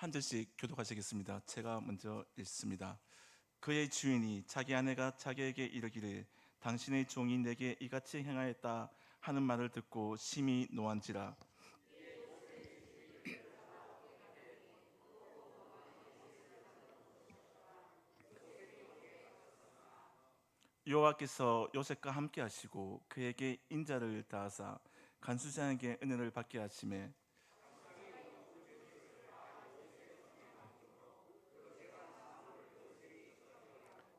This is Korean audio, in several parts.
한 절씩 교독하시겠습니다. 제가 먼저 읽습니다. 그의 주인이 자기 아내가 자기에게 이르기를 당신의 종이 내게 이같이 행하였다 하는 말을 듣고 심히 노한지라. 여호와께서 요셉과 함께 하시고 그에게 인자를 다하사 간수장에게 은혜를 받게 하시매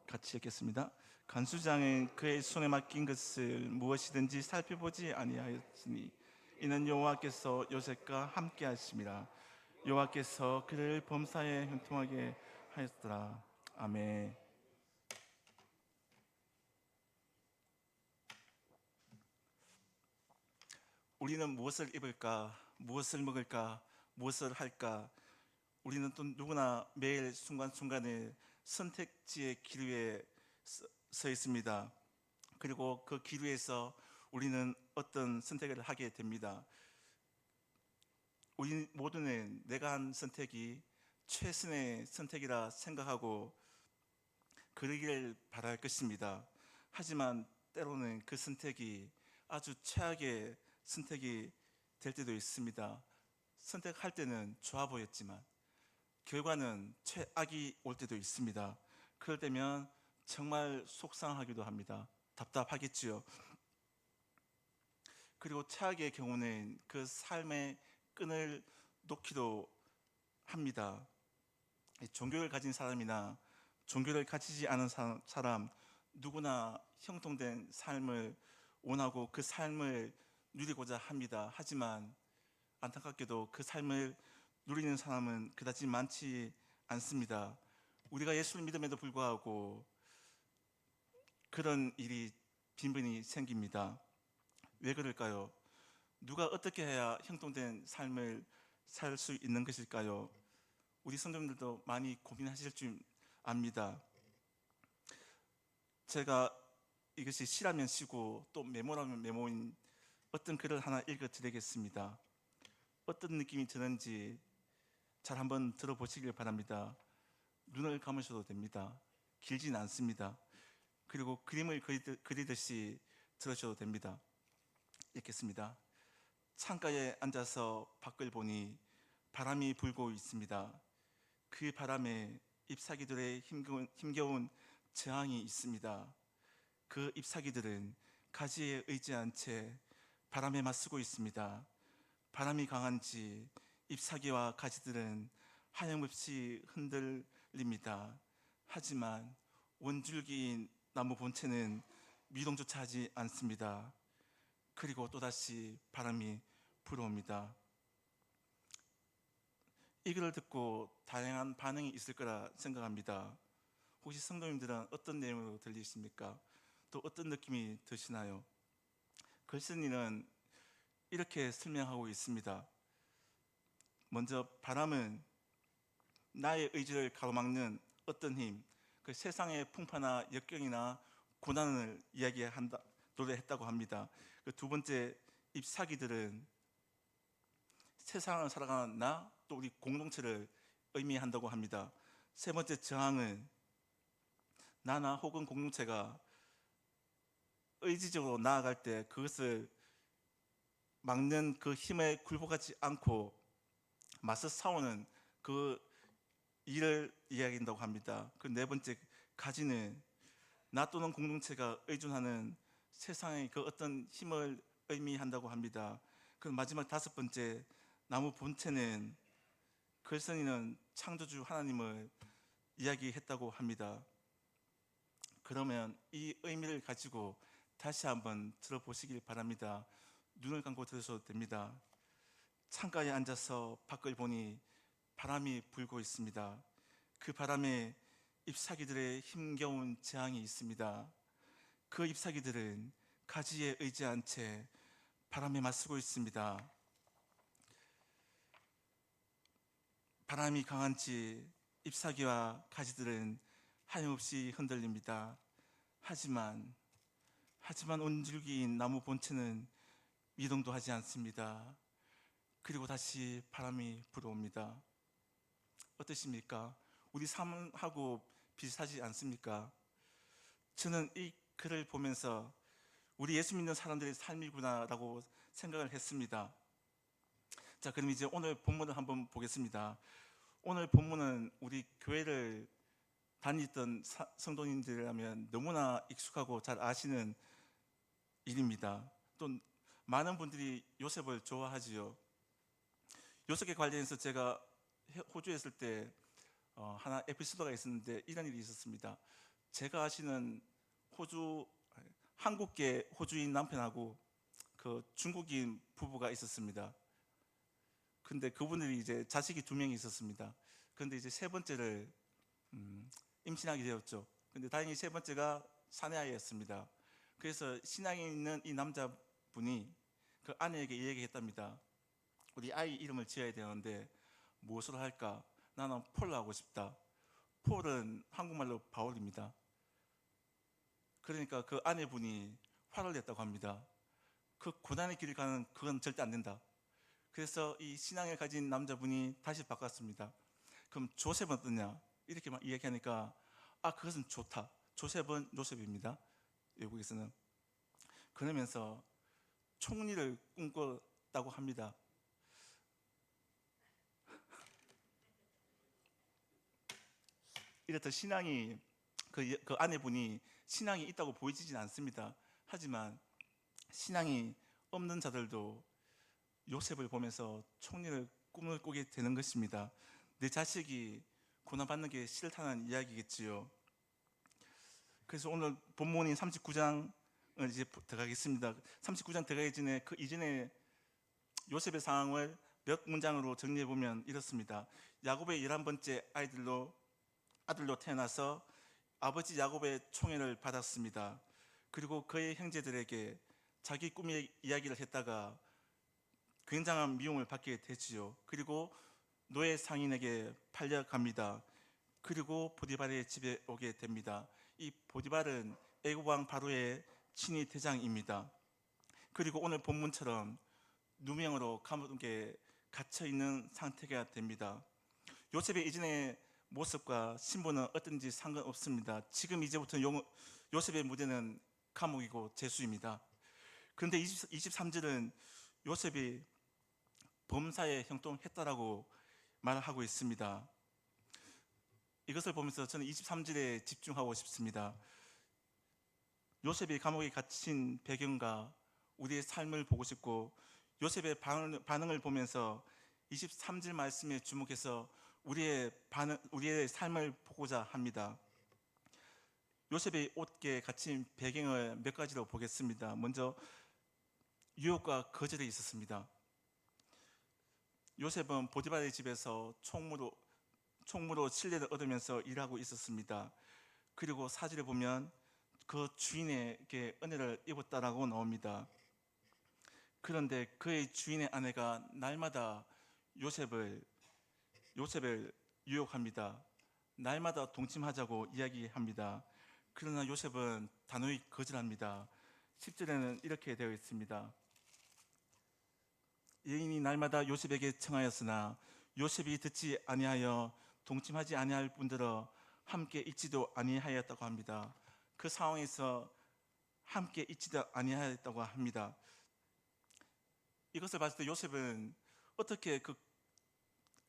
같이 읽겠습니다. 간수장은 그의 손에 맡긴 것을 무엇이든지 살펴보지 아니하였으니 이는 여호와께서 요셉과 함께 하심이라. 여호와께서 그를 범사에 형통하게 하였더라. 아멘. 우리는 무엇을 입을까? 무엇을 먹을까? 무엇을 할까? 우리는 또 누구나 매일 순간순간에 선택지의 기류에 서 있습니다. 그리고 그 기류에서 우리는 어떤 선택을 하게 됩니다. 우리 모두는 내가 한 선택이 최선의 선택이라 생각하고 그러기를 바랄 것입니다. 하지만 때로는 그 선택이 아주 최악의 선택이 될 때도 있습니다. 선택할 때는 좋아 보였지만 결과는 최악이 올 때도 있습니다. 그럴 때면 정말 속상하기도 합니다. 답답하겠지요. 그리고 최악의 경우는 그 삶의 끈을 놓기도 합니다. 종교를 가진 사람이나 종교를 가지지 않은 사람 누구나 형통된 삶을 원하고 그 삶을 누리고자 합니다. 하지만 안타깝게도 그 삶을 누리는 사람은 그다지 많지 않습니다. 우리가 예수를 믿음에도 불구하고 그런 일이 빈번히 생깁니다. 왜 그럴까요? 누가 어떻게 해야 형통된 삶을 살 수 있는 것일까요? 우리 성도님들도 많이 고민하실 줄 압니다. 제가 이것이 시라면 시고 또 메모라면 메모인 어떤 글을 하나 읽어 드리겠습니다. 어떤 느낌이 드는지 잘 한번 들어보시길 바랍니다. 눈을 감으셔도 됩니다. 길진 않습니다. 그리고 그림을 그리듯이 들으셔도 됩니다. 읽겠습니다. 창가에 앉아서 밖을 보니 바람이 불고 있습니다. 그 바람에 잎사귀들의 힘겨운 저항이 있습니다. 그 잎사귀들은 가지에 의지한 채 바람에 맞서고 있습니다. 바람이 강한지 잎사귀와 가지들은 하염없이 흔들립니다. 하지만 원줄기인 나무 본체는 미동조차 하지 않습니다. 그리고 또다시 바람이 불어옵니다. 이 글을 듣고 다양한 반응이 있을 거라 생각합니다. 혹시 성도님들은 어떤 내용으로 들리십니까? 또 어떤 느낌이 드시나요? 글쓴이는 이렇게 설명하고 있습니다. 먼저 바람은 나의 의지를 가로막는 어떤 힘, 그 세상의 풍파나 역경이나 고난을 노래했다고 합니다. 그 두 번째, 잎사귀들은 세상을 살아가는 나, 또 우리 공동체를 의미한다고 합니다. 세 번째, 저항은 나나 혹은 공동체가 의지적으로 나아갈 때 그것을 막는 그 힘에 굴복하지 않고 맞서 싸우는 그 일을 이야기한다고 합니다. 그 네 번째, 가지는 나 또는 공동체가 의존하는 세상의 그 어떤 힘을 의미한다고 합니다. 그 마지막 다섯 번째, 나무 본체는 글쓴이는 창조주 하나님을 이야기했다고 합니다. 그러면 이 의미를 가지고 다시 한번 들어보시길 바랍니다. 눈을 감고 들으셔도 됩니다. 창가에 앉아서 밖을 보니 바람이 불고 있습니다. 그 바람에 잎사귀들의 힘겨운 저항이 있습니다. 그 잎사귀들은 가지에 의지한 채 바람에 맞서고 있습니다. 바람이 강한지 잎사귀와 가지들은 하염없이 흔들립니다. 하지만 온줄기인 나무 본체는 미동도 하지 않습니다. 그리고 다시 바람이 불어옵니다. 어떠십니까? 우리 삶하고 비슷하지 않습니까? 저는 이 글을 보면서 우리 예수 믿는 사람들의 삶이구나라고 생각을 했습니다. 자, 그럼 이제 오늘 본문을 한번 보겠습니다. 오늘 본문은 우리 교회를 다니던 성도님들이라면 너무나 익숙하고 잘 아시는 일입니다. 또 많은 분들이 요셉을 좋아하지요. 요셉에 관련해서 제가 호주에 있을 때 하나 에피소드가 있었는데 이런 일이 있었습니다. 제가 아시는 한국계 호주인 남편하고 그 중국인 부부가 있었습니다. 근데 그분들이 이제 자식이 2명이 있었습니다. 근데 이제 세 번째를 임신하게 되었죠. 근데 다행히 세 번째가 사내아이였습니다. 그래서 신앙에 있는 이 남자분이 그 아내에게 이야기했답니다. 우리 아이 이름을 지어야 되는데 무엇으로 할까? 나는 폴로 하고 싶다. 폴은 한국말로 바울입니다. 그러니까 그 아내분이 화를 냈다고 합니다. 그 고난의 길을 가는 그건 절대 안 된다. 그래서 이 신앙을 가진 남자분이 다시 바꿨습니다. 그럼 조셉은 어떠냐? 이렇게 막 이야기하니까 그것은 좋다. 조셉은 요셉입니다. 외국에서는. 그러면서 총리를 꿈꿨다고 합니다. 이렇듯 신앙이 그 아내분이 신앙이 있다고 보이지는 않습니다. 하지만 신앙이 없는 자들도 요셉을 보면서 총리를 꿈을 꾸게 되는 것입니다. 내 자식이 고난받는 게 싫다는 이야기겠지요. 그래서 오늘 본문인 39장을 이제 들어가겠습니다. 39장 들어가기 전에 그 이전에 요셉의 상황을 몇 문장으로 정리해 보면 이렇습니다. 야곱의 11번째 아들로 태어나서 아버지 야곱의 총애를 받았습니다. 그리고 그의 형제들에게 자기 꿈의 이야기를 했다가 굉장한 미움을 받게 되지요. 그리고 노예 상인에게 팔려갑니다. 그리고 보디발의 집에 오게 됩니다. 이 보디발은 애굽 왕 바로의 친위 대장입니다. 그리고 오늘 본문처럼 누명으로 감옥에 갇혀 있는 상태가 됩니다. 요셉의 이전의 모습과 신분은 어떤지 상관없습니다. 지금 이제부터 요셉의 무대는 감옥이고 재수입니다. 그런데 23절은 요셉이 범사에 형통했다라고 말을 하고 있습니다. 이것을 보면서 저는 23절에 집중하고 싶습니다. 요셉이 감옥에 갇힌 배경과 우리의 삶을 보고 싶고 요셉의 반응을 보면서 23절 말씀에 주목해서 우리의 삶을 보고자 합니다. 요셉의 옷에 갇힌 배경을 몇 가지로 보겠습니다. 먼저 유혹과 거절이 있었습니다. 요셉은 보디발의 집에서 총무로 신뢰를 얻으면서 일하고 있었습니다. 그리고 사절에 보면 그 주인에게 은혜를 입었다라고 나옵니다. 그런데 그의 주인의 아내가 날마다 요셉을 유혹합니다. 날마다 동침하자고 이야기합니다. 그러나 요셉은 단호히 거절합니다. 10절에는 이렇게 되어 있습니다. 여인이 날마다 요셉에게 청하였으나 요셉이 듣지 아니하여 동침하지 아니할 뿐더러 함께 있지도 아니하였다고 합니다. 그 상황에서 함께 있지도 아니하였다고 합니다. 이것을 봤을 때 요셉은 어떻게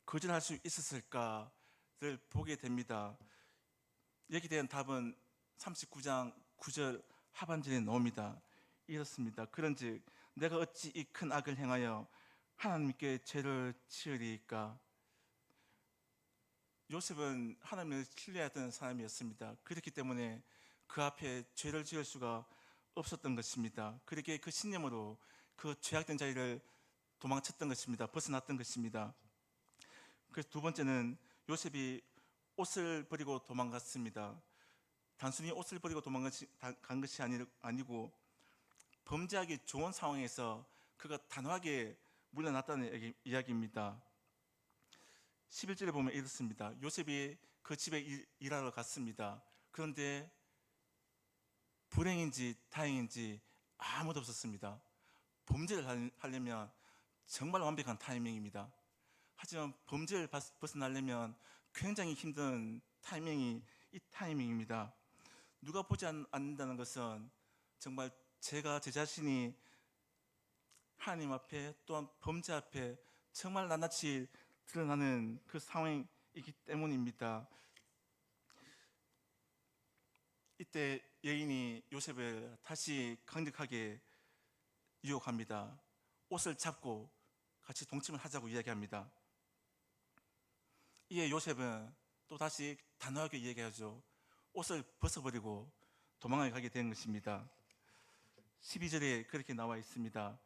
거절할 수 있었을까를 보게 됩니다. 여기에 대한 답은 39장 9절 하반절에 나옵니다. 이렇습니다. 그런즉 내가 어찌 이 큰 악을 행하여 하나님께 죄를 지으리이까. 요셉은 하나님을 신뢰하던 사람이었습니다. 그렇기 때문에 그 앞에 죄를 지을 수가 없었던 것입니다. 그렇게 그 신념으로 그 죄악된 자리를 도망쳤던 것입니다. 벗어났던 것입니다. 그래서 두 번째는 요셉이 옷을 버리고 도망갔습니다. 단순히 옷을 버리고 도망간 것이 아니고 범죄하기 좋은 상황에서 그가 단호하게 물러났다는 이야기입니다. 11절에 보면 이렇습니다. 요셉이 그 집에 일하러 갔습니다. 그런데 불행인지 다행인지 아무도 없었습니다. 범죄를 하려면 정말 완벽한 타이밍입니다. 하지만 범죄를 벗어나려면 굉장히 힘든 타이밍이 이 타이밍입니다. 누가 보지 않는다는 것은 정말 제가 제 자신이 하나님 앞에 또한 범죄 앞에 정말 낱낱이 드러나는 그 상황이기 때문입니다. 이때 여인이 요셉을 다시 강력하게 유혹합니다. 옷을 잡고 같이 동침을 하자고 이야기합니다. 이에 요셉은 또 다시 단호하게 이야기하죠. 옷을 벗어버리고 도망을 가게 된 것입니다. 12절에 그렇게 나와 있습니다.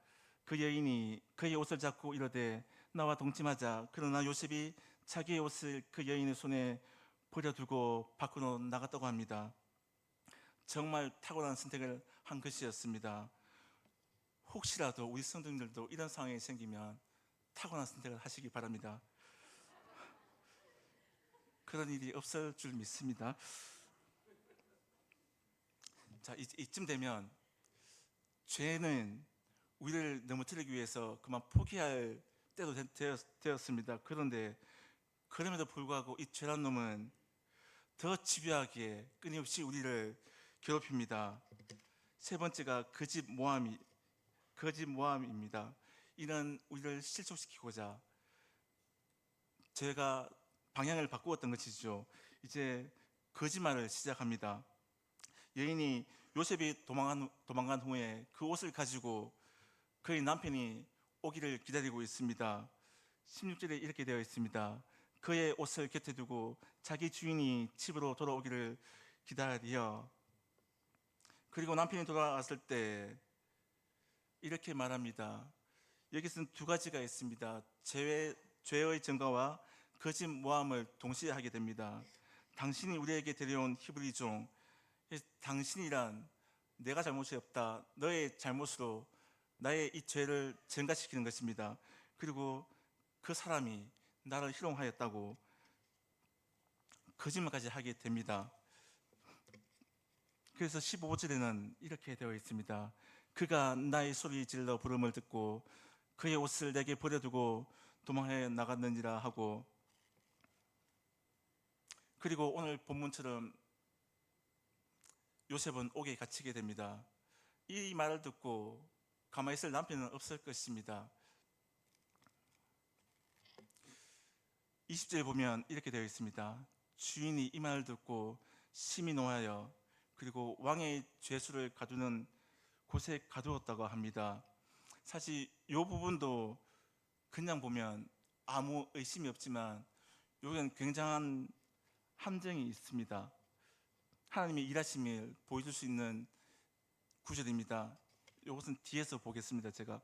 그 여인이 그의 옷을 잡고 이르되 나와 동침하자. 그러나 요셉이 자기의 옷을 그 여인의 손에 버려두고 밖으로 나갔다고 합니다. 정말 탁월한 선택을 한 것이었습니다. 혹시라도 우리 성도님들도 이런 상황이 생기면 탁월한 선택을 하시기 바랍니다. 그런 일이 없을 줄 믿습니다. 자, 이쯤 되면 죄는 우리를 넘어뜨리기 위해서 그만 포기할 때도 되었습니다. 그런데 그럼에도 불구하고 이 죄란 놈은 더 집요하게 끊임없이 우리를 괴롭힙니다. 세 번째가 거짓 모함입니다. 이는 우리를 실족시키고자 죄가 방향을 바꾸었던 것이죠. 이제 거짓말을 시작합니다. 여인이 요셉이 도망간 후에 그 옷을 가지고 그의 남편이 오기를 기다리고 있습니다. 16절에 이렇게 되어 있습니다. 그의 옷을 곁에 두고 자기 주인이 집으로 돌아오기를 기다려. 그리고 남편이 돌아왔을 때 이렇게 말합니다. 여기서는 두 가지가 있습니다. 죄의 증거와 거짓 모함을 동시에 하게 됩니다. 당신이 우리에게 데려온 히브리 종, 당신이란 내가 잘못이 없다. 너의 잘못으로 나의 이 죄를 증가시키는 것입니다. 그리고 그 사람이 나를 희롱하였다고 거짓말까지 하게 됩니다. 그래서 15절에는 이렇게 되어 있습니다. 그가 나의 소리 질러 부름을 듣고 그의 옷을 내게 버려두고 도망해 나갔느니라 하고, 그리고 오늘 본문처럼 요셉은 옥에 갇히게 됩니다. 이 말을 듣고 가만히 있을 남편은 없을 것입니다. 20절에 보면 이렇게 되어 있습니다. 주인이 이 말을 듣고 심히 노하여 그리고 왕의 죄수를 가두는 곳에 가두었다고 합니다. 사실 이 부분도 그냥 보면 아무 의심이 없지만 여기는 굉장한 함정이 있습니다. 하나님의 일하심을 보여줄 수 있는 구절입니다. 이것은 뒤에서 보겠습니다. 제가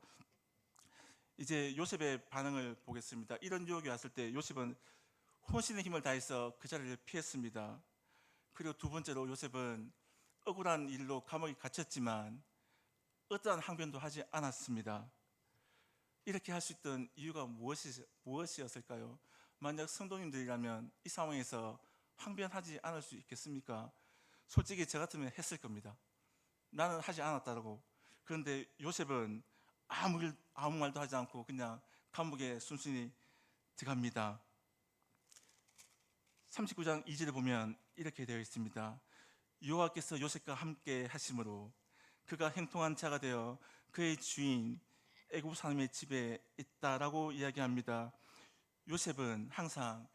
이제 요셉의 반응을 보겠습니다. 이런 유혹이 왔을 때 요셉은 혼신의 힘을 다해서 그 자리를 피했습니다. 그리고 두 번째로 요셉은 억울한 일로 감옥에 갇혔지만 어떠한 항변도 하지 않았습니다. 이렇게 할 수 있던 이유가 무엇이었을까요? 만약 성도님들이라면 이 상황에서 항변하지 않을 수 있겠습니까? 솔직히 저 같으면 했을 겁니다. 나는 하지 않았다고. 그런데 요셉은 아무 말도 하지 않고 그냥 감옥에 순순히 들어갑니다. 39장 2절에 보면 이렇게 되어 있습니다. 여호와께서 요셉과 함께 하심으로 그가 형통한 자가 되어 그의 주인 애굽 사람의 집에 있다라고 이야기합니다. 요셉은 항상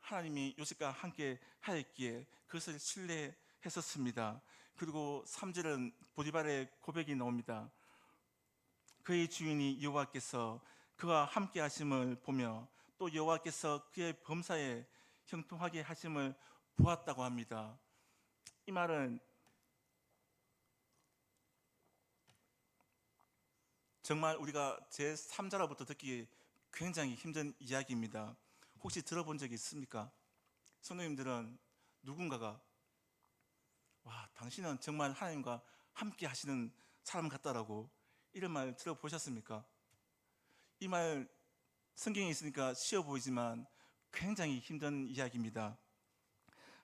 하나님이 요셉과 함께 하였기에 그것을 신뢰했었습니다. 그리고 3절은 보디발의 고백이 나옵니다. 그의 주인이 여호와께서 그와 함께 하심을 보며 또 여호와께서 그의 범사에 형통하게 하심을 보았다고 합니다. 이 말은 정말 우리가 제3자로부터 듣기 굉장히 힘든 이야기입니다. 혹시 들어본 적이 있습니까? 성도님들은 누군가가 당신은 정말 하나님과 함께 하시는 사람 같다라고 이런 말 들어보셨습니까? 이 말 성경에 있으니까 쉬워 보이지만 굉장히 힘든 이야기입니다.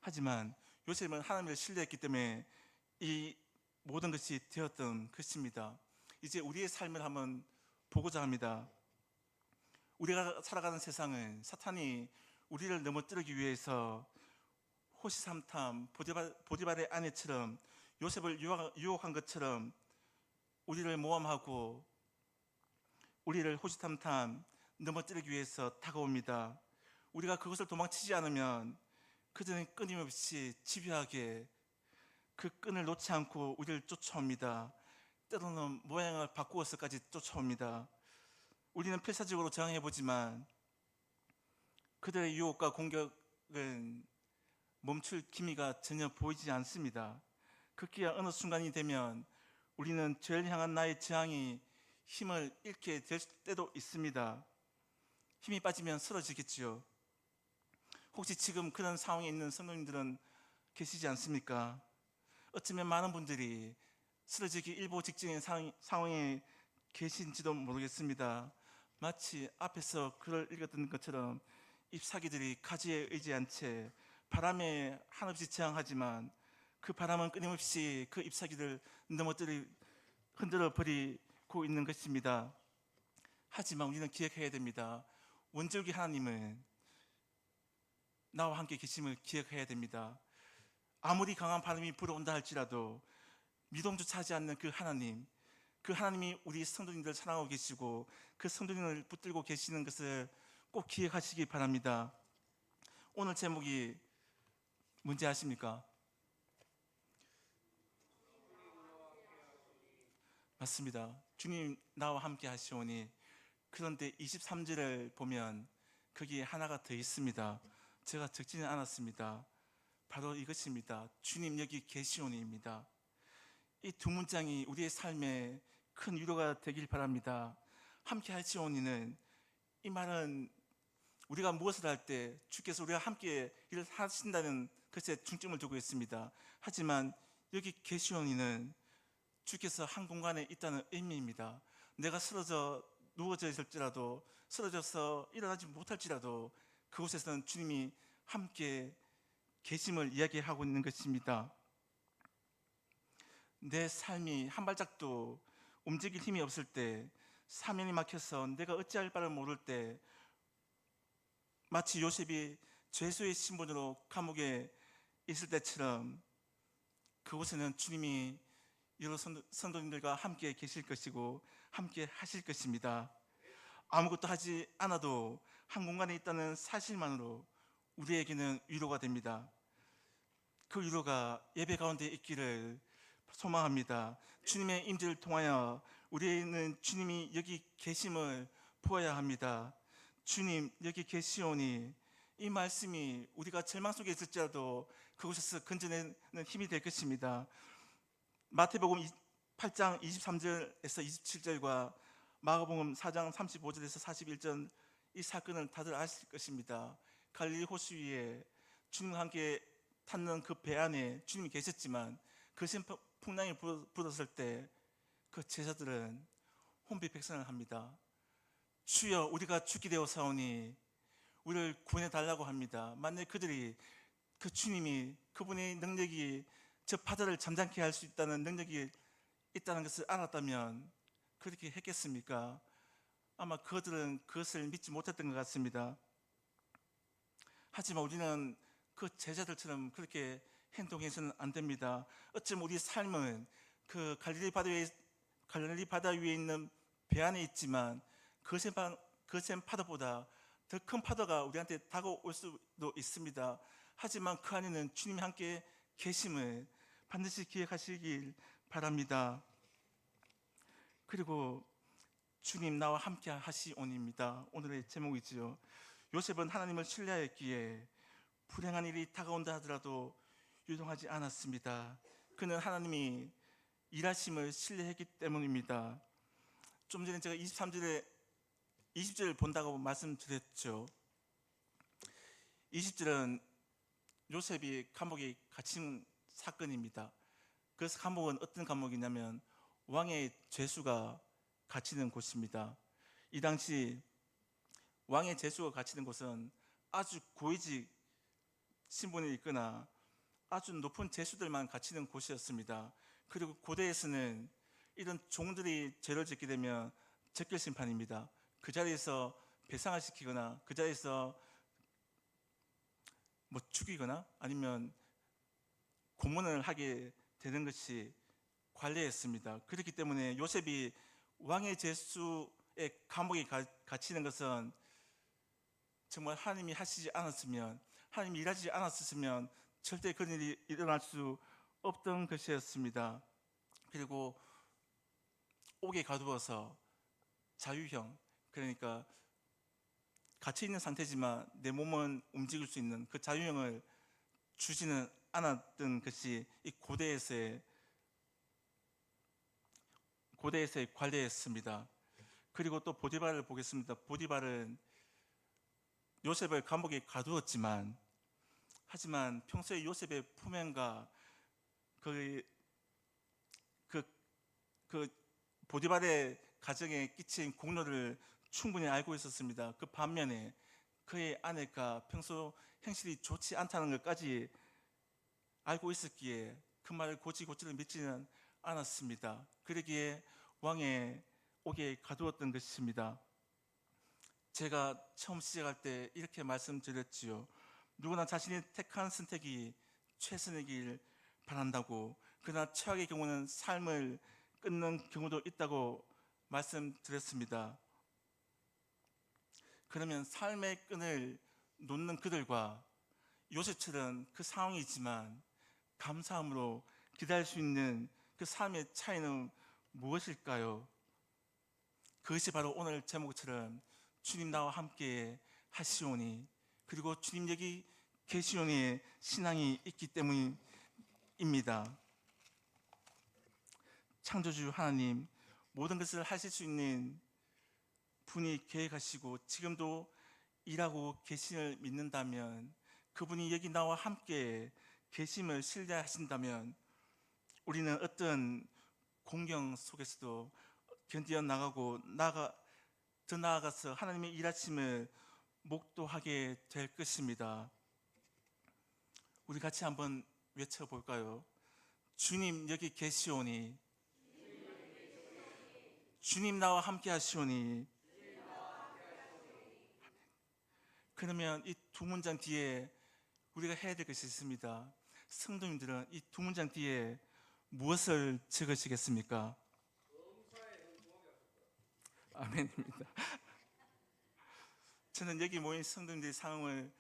하지만 요셉은 하나님을 신뢰했기 때문에 이 모든 것이 되었던 것입니다. 이제 우리의 삶을 한번 보고자 합니다. 우리가 살아가는 세상은 사탄이 우리를 넘어뜨리기 위해서 호시삼탐 보디발의 아내처럼 요셉을 유혹한 것처럼 우리를 모함하고 우리를 호시탐탐 넘어뜨리기 위해서 다가옵니다. 우리가 그것을 도망치지 않으면 그들은 끊임없이 집요하게 그 끈을 놓지 않고 우리를 쫓아옵니다. 때로는 모양을 바꾸어서까지 쫓아옵니다. 우리는 필사적으로 저항해보지만 그들의 유혹과 공격은 멈출 기미가 전혀 보이지 않습니다. 급기야 어느 순간이 되면 우리는 죄를 향한 나의 저항이 힘을 잃게 될 때도 있습니다. 힘이 빠지면 쓰러지겠지요. 혹시 지금 그런 상황에 있는 성도님들은 계시지 않습니까? 어쩌면 많은 분들이 쓰러지기 일보 직전인 상황에 계신지도 모르겠습니다. 마치 앞에서 글을 읽었던 것처럼 잎사귀들이 가지에 의지한 채 바람에 한없이 저항하지만 그 바람은 끊임없이 그 잎사귀를 흔들어 버리고 있는 것입니다. 하지만 우리는 기억해야 됩니다. 원줄기 하나님은 나와 함께 계심을 기억해야 됩니다. 아무리 강한 바람이 불어온다 할지라도 미동조차 하지 않는 그 하나님이 우리 성도님들 사랑하고 계시고 그 성도님을 붙들고 계시는 것을 꼭 기억하시기 바랍니다. 오늘 제목이 뭔지 아십니까? 맞습니다. 주님 나와 함께 하시오니. 그런데 23절을 보면 거기에 하나가 더 있습니다. 제가 적지는 않았습니다. 바로 이것입니다. 주님 여기 계시오니입니다. 이 두 문장이 우리의 삶에 큰 위로가 되길 바랍니다. 함께 하시오니는, 이 말은 우리가 무엇을 할 때 주께서 우리와 함께 일을 하신다는 것에 중점을 두고 있습니다. 하지만 여기 계시오니는 주께서 한 공간에 있다는 의미입니다. 내가 누워져 있을지라도, 쓰러져서 일어나지 못할지라도 그곳에서는 주님이 함께 계심을 이야기하고 있는 것입니다. 내 삶이 한 발짝도 움직일 힘이 없을 때, 사면이 막혀서 내가 어찌할 바를 모를 때, 마치 요셉이 죄수의 신분으로 감옥에 있을 때처럼 그곳에는 주님이 여러 성도님들과 함께 계실 것이고 함께 하실 것입니다. 아무것도 하지 않아도 한 공간에 있다는 사실만으로 우리에게는 위로가 됩니다. 그 위로가 예배 가운데 있기를 소망합니다. 주님의 임재를 통하여 우리는 주님이 여기 계심을 보아야 합니다. 주님 여기 계시오니, 이 말씀이 우리가 절망 속에 있을지라도 그곳에서 건져내는 힘이 될 것입니다. 마태복음 8장 23절에서 27절과 마가복음 4장 35절에서 41절, 이 사건을 다들 아실 것입니다. 갈릴리 호수 위에 주님과 함께 탔는 그 배 안에 주님이 계셨지만 거센 풍랑이 불었을 때 그 제자들은 혼비백산을 합니다. 주여 우리가 죽게 되어사오니 우리를 구원해 달라고 합니다. 만약 그들이 그 주님이, 그분의 능력이 저 바다를 잠잠케 할 수 있다는 능력이 있다는 것을 알았다면 그렇게 했겠습니까? 아마 그들은 그것을 믿지 못했던 것 같습니다. 하지만 우리는 그 제자들처럼 그렇게 행동해서는 안 됩니다. 어쩌면 우리 삶은 그 갈릴리 바다 위에 있는 배 안에 있지만 거센 파도보다 더 큰 파도가 우리한테 다가올 수도 있습니다. 하지만 그 안에는 주님이 함께 계심을 반드시 기억하시길 바랍니다. 그리고 주님 나와 함께 하시오니입니다. 오늘의 제목이지요. 요셉은 하나님을 신뢰하였기에 불행한 일이 다가온다 하더라도 유동하지 않았습니다. 그는 하나님이 일하심을 신뢰했기 때문입니다. 좀 전에 제가 20절을 본다고 말씀드렸죠. 20절은 요셉이 감옥에 갇힌 사건입니다. 그래서 감옥은 어떤 감옥이냐면 왕의 죄수가 갇히는 곳입니다. 이 당시 왕의 죄수가 갇히는 곳은 아주 고위직 신분이 있거나 아주 높은 죄수들만 갇히는 곳이었습니다. 그리고 고대에서는 이런 종들이 죄를 짓게 되면 적결심판입니다. 그 자리에서 배상을 시키거나 그 자리에서 뭐 죽이거나 아니면 고문을 하게 되는 것이 관례였습니다. 그렇기 때문에 요셉이 왕의 제수의 감옥에 갇히는 것은 정말 하나님이 하시지 않았으면, 하나님이 일하지 않았으면 절대 그런 일이 일어날 수 없던 것이었습니다. 그리고 옥에 가두어서 자유형, 그러니까 갇혀 있는 상태지만 내 몸은 움직일 수 있는 그 자유형을 주지는 않았던 것이 이 고대에서의 관례였습니다. 그리고 또 보디발을 보겠습니다. 보디발은 요셉을 감옥에 가두었지만, 하지만 평소에 요셉의 품행과 그, 그, 그 보디발의 가정에 끼친 공로를 충분히 알고 있었습니다. 그 반면에 그의 아내가 평소 행실이 좋지 않다는 것까지 알고 있었기에 그 말을 고지고지를 믿지는 않았습니다. 그러기에 왕의 옥에 가두었던 것입니다. 제가 처음 시작할 때 이렇게 말씀드렸지요. 누구나 자신이 택한 선택이 최선이길 바란다고. 그러나 최악의 경우는 삶을 끊는 경우도 있다고 말씀드렸습니다. 그러면 삶의 끈을 놓는 그들과 요셉처럼 그 상황이지만 감사함으로 기다릴 수 있는 그 삶의 차이는 무엇일까요? 그것이 바로 오늘 제목처럼 주님 나와 함께 하시오니, 그리고 주님 여기 계시오니의 신앙이 있기 때문입니다. 창조주 하나님, 모든 것을 하실 수 있는 분이 계획하시고 지금도 일하고 계심을 믿는다면, 그분이 여기 나와 함께 계심을 신뢰하신다면 우리는 어떤 공경 속에서도 견디어 나가고 더 나아가서 하나님의 일하심을 목도하게 될 것입니다. 우리 같이 한번 외쳐볼까요? 주님 여기 계시오니, 주님 나와 함께 하시오니. 그러면 이 두 문장 뒤에 우리가 해야 될 것이 있습니다. 성도님들은 이 두 문장 뒤에 무엇을 적으시겠습니까? 아멘입니다. 저는 여기 모인 성도님들의 상황을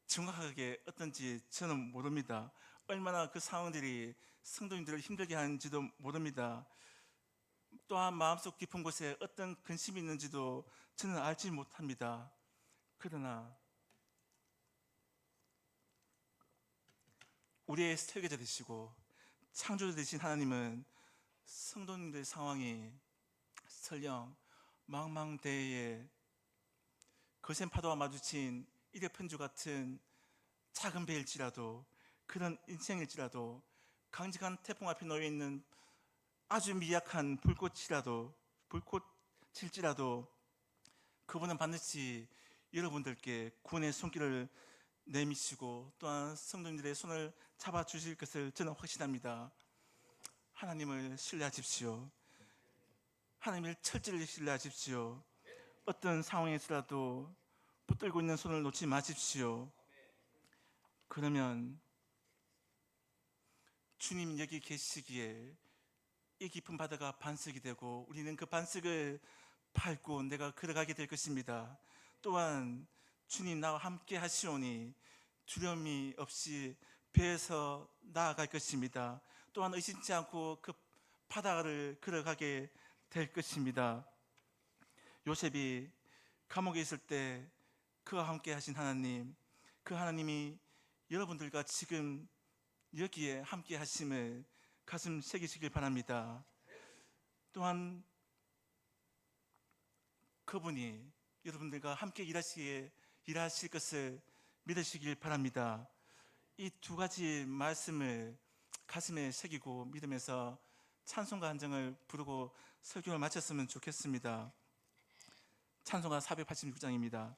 정확하게 어떤지 저는 모릅니다. 얼마나 그 상황들이 성도님들을 힘들게 하는지도 모릅니다. 또한 마음속 깊은 곳에 어떤 근심이 있는지도 저는 알지 못합니다. 그러나 우리의 설계자 되시고 창조자 되신 하나님은 성도님들의 상황이 설령 망망대해에 거센 파도와 마주친 이대편주 같은 작은 배일지라도, 그런 인생일지라도, 강직한 태풍 앞에 놓여 있는 아주 미약한 불꽃일지라도 그분은 반드시 여러분들께 구원의 손길을 내미시고 또한 성도님들의 손을 잡아주실 것을 저는 확신합니다. 하나님을 신뢰하십시오. 하나님을 철저히 신뢰하십시오. 어떤 상황에서라도 붙들고 있는 손을 놓지 마십시오. 그러면 주님 여기 계시기에 이 깊은 바다가 반석이 되고 우리는 그 반석을 밟고 내가 걸어가게 될 것입니다. 또한 주님 나와 함께 하시오니 두려움이 없이 배에서 나아갈 것입니다. 또한 의심치 않고 그 바다를 걸어가게 될 것입니다. 요셉이 감옥에 있을 때 그와 함께 하신 하나님, 그 하나님이 여러분들과 지금 여기에 함께 하심을 가슴 새기시길 바랍니다. 또한 그분이 여러분들과 함께 일하실 것을 믿으시길 바랍니다. 이 두 가지 말씀을 가슴에 새기고 믿으면서 찬송가 한 장을 부르고 설교를 마쳤으면 좋겠습니다. 찬송가 486장입니다.